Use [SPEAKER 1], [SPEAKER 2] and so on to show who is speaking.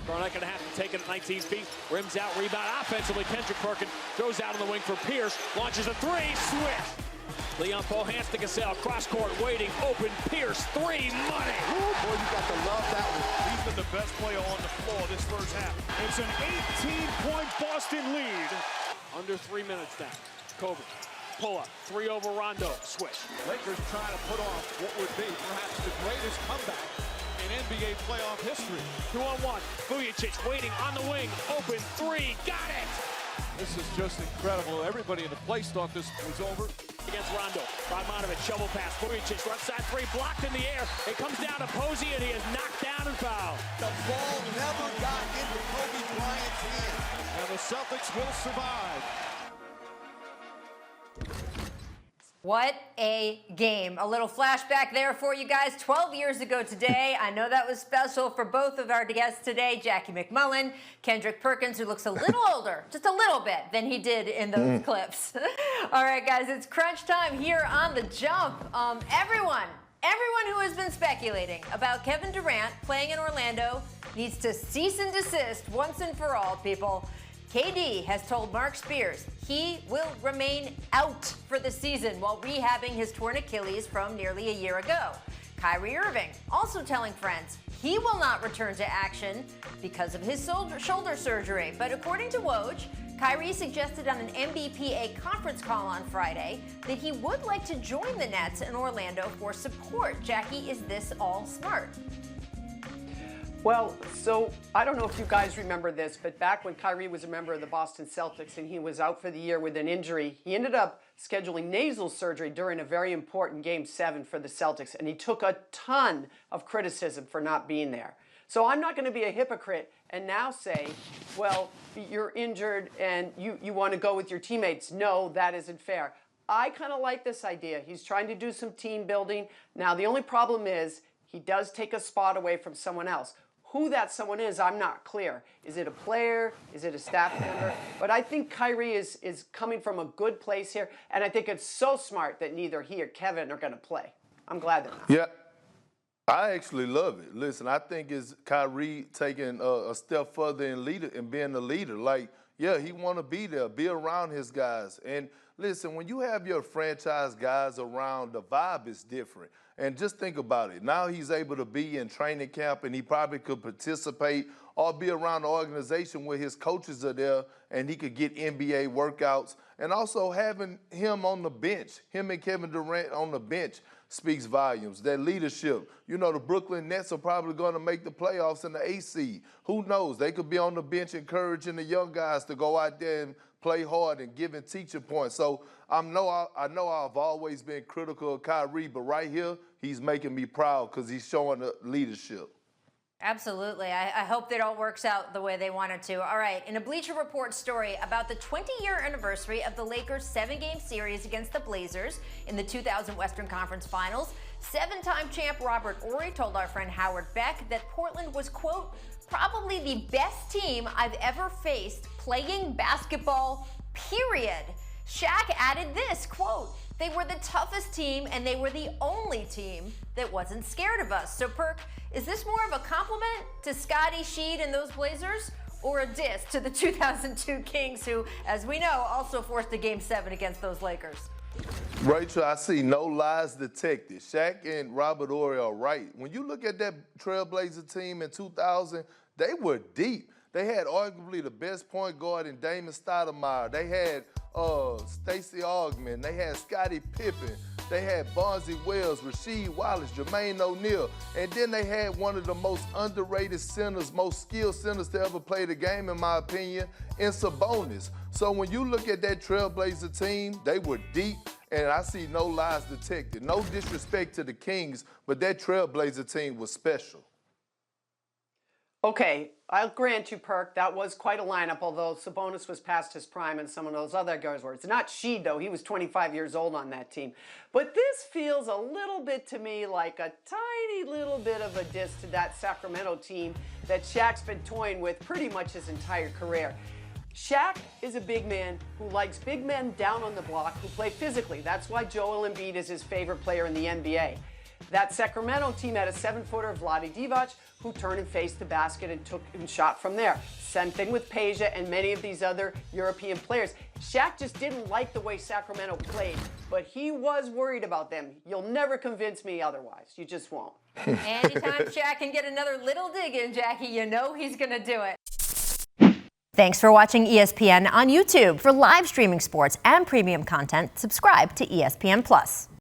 [SPEAKER 1] Garnett going to have to take it at 19 feet. Rims out, rebound offensively. Kendrick Perkins throws out on the wing for Pierce. Launches a three, switch. Leon Poole hands to Gasell. Cross court, waiting, open. Pierce, three, money.
[SPEAKER 2] Ooh, boy, you got to love that one. He's been the best player on the floor this first half. It's an 18-point Boston lead.
[SPEAKER 1] Under 3 minutes now. Kobe, pull up, three over Rondo, switch.
[SPEAKER 2] Lakers trying to put off what would be perhaps the greatest comeback in NBA playoff history.
[SPEAKER 1] 2-on-1, Vujicic waiting on the wing, open three, got it!
[SPEAKER 2] This is just incredible. Everybody in the place thought this was over.
[SPEAKER 1] Against Rondo, Bogdanovic, shovel pass, Vujicic, left side three, blocked in the air. It comes down to Posey, and he is knocked down and fouled.
[SPEAKER 3] The ball never got into Kobe Bryant's hand.
[SPEAKER 2] And the Celtics will survive.
[SPEAKER 4] What a game. A little flashback there for you guys. 12 years ago today. I know that was special for both of our guests today, Jackie MacMullan, Kendrick Perkins, who looks a little older, just a little bit, than he did in those clips. All right, guys, it's crunch time here on The Jump. Everyone who has been speculating about Kevin Durant playing in Orlando needs to cease and desist once and for all, people. KD has told Mark Spears he will remain out for the season while rehabbing his torn Achilles from nearly a year ago. Kyrie Irving also telling friends he will not return to action because of his shoulder surgery. But according to Woj, Kyrie suggested on an NBPA conference call on Friday that he would like to join the Nets in Orlando for support. Jackie, is this all smart?
[SPEAKER 5] Well, so I don't know if you guys remember this, but back when Kyrie was a member of the Boston Celtics and he was out for the year with an injury, he ended up scheduling nasal surgery during a very important Game 7 for the Celtics, and he took a ton of criticism for not being there. So I'm not going to be a hypocrite and now say, well, you're injured and you want to go with your teammates. No, that isn't fair. I kind of like this idea. He's trying to do some team building. Now, the only problem is he does take a spot away from someone else. Who that someone is, I'm not clear. Is it a player? Is it a staff member? But I think Kyrie is coming from a good place here, and I think it's so smart that neither he or Kevin are going to play. I'm glad they're not.
[SPEAKER 6] Yeah, I actually love it. Listen, I think it's Kyrie taking a step further in being a leader. Like, yeah, he want to be there, be around his guys. And listen, when you have your franchise guys around, the vibe is different. And just think about it. Now he's able to be in training camp, and he probably could participate or be around the organization where his coaches are there, and he could get NBA workouts. And also having him on the bench, him and Kevin Durant on the bench, speaks volumes. That leadership. You know, the Brooklyn Nets are probably going to make the playoffs in the AC. Who knows? They could be on the bench encouraging the young guys to go out there and play hard and giving teaching points. So I know I've always been critical of Kyrie, but right here, he's making me proud because he's showing the leadership.
[SPEAKER 4] Absolutely. I hope that all works out the way they want it to. All right, in a Bleacher Report story about the 20-year anniversary of the Lakers' 7-game series against the Blazers in the 2000 Western Conference Finals, 7-time champ Robert Horry told our friend Howard Beck that Portland was, quote, probably the best team I've ever faced playing basketball, period. Shaq added this, quote, they were the toughest team and they were the only team that wasn't scared of us. So, Perk, is this more of a compliment to Scotty Sheed and those Blazers, or a diss to the 2002 Kings, who, as we know, also forced a Game 7 against those Lakers?
[SPEAKER 6] Rachel, I see no lies detected. Shaq and Robert Horry are right. When you look at that Trailblazer team in 2000, they were deep. They had arguably the best point guard in Damon Stoudemire. They had Stacey Augmon. They had Scottie Pippen. They had Bonzi Wells, Rasheed Wallace, Jermaine O'Neal. And then they had one of the most underrated centers, most skilled centers to ever play the game, in my opinion, in Sabonis. So when you look at that Trailblazer team, they were deep, and I see no lies detected. No disrespect to the Kings, but that Trailblazer team was special.
[SPEAKER 5] Okay, I'll grant you, Perk, that was quite a lineup, although Sabonis was past his prime and some of those other guys were. It's not Sheed, though. He was 25 years old on that team. But this feels a little bit to me like a tiny little bit of a diss to that Sacramento team that Shaq's been toying with pretty much his entire career. Shaq is a big man who likes big men down on the block who play physically. That's why Joel Embiid is his favorite player in the NBA. That Sacramento team had a 7-footer, Vlade Divac, who turned and faced the basket and took and shot from there. Same thing with Peja and many of these other European players. Shaq just didn't like the way Sacramento played, but he was worried about them. You'll never convince me otherwise. You just won't.
[SPEAKER 4] Anytime Shaq can get another little dig in, Jackie, you know he's going to do it. Thanks for watching ESPN on YouTube. For live streaming sports and premium content, subscribe to ESPN+.